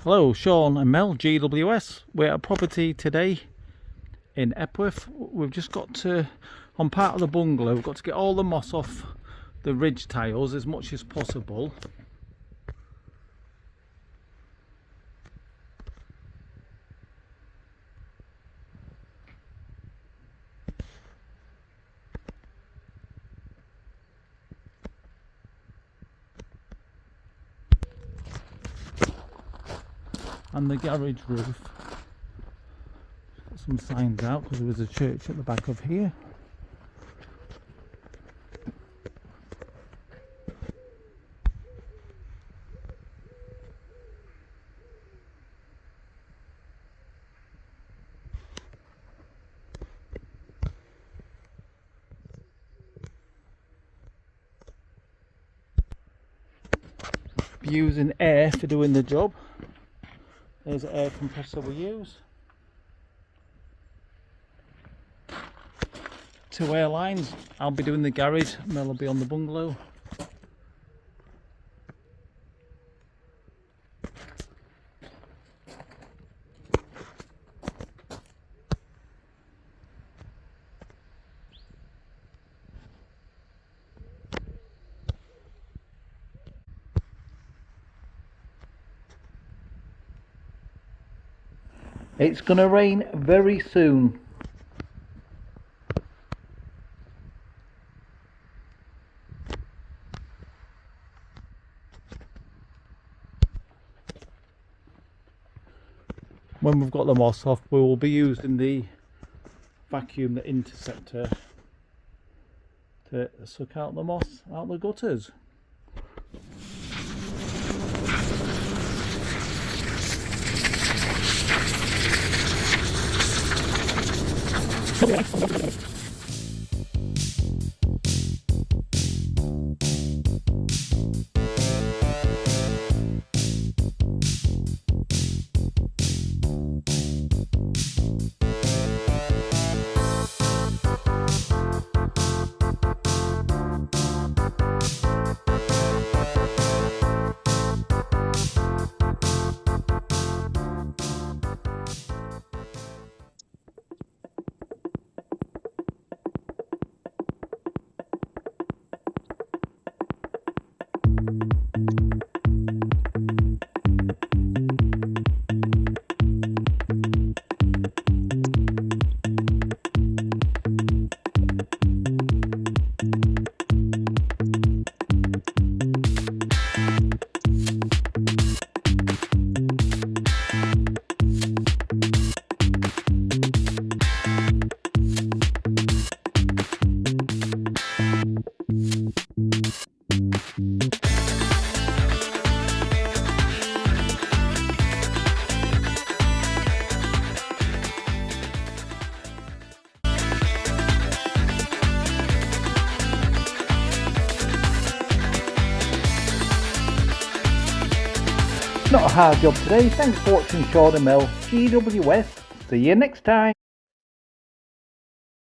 Hello, Sean and Mel, GWS. We're at a property today in Epworth. We've just got to, on part of the bungalow, we've got to get all the moss off the ridge tiles as much as possible. And the garage roof. Got some signs out because there was a church at the back of here. Using air for doing the job. There's an air compressor we use. 2 air lines. I'll be doing the garage, Mel will be on the bungalow. It's gonna rain very soon. When we've got the moss off, we will be using the vacuum, the interceptor, to suck out the moss out the gutters. Not a hard job today. Thanks for watching Sean and Mel, GWS. See you next time.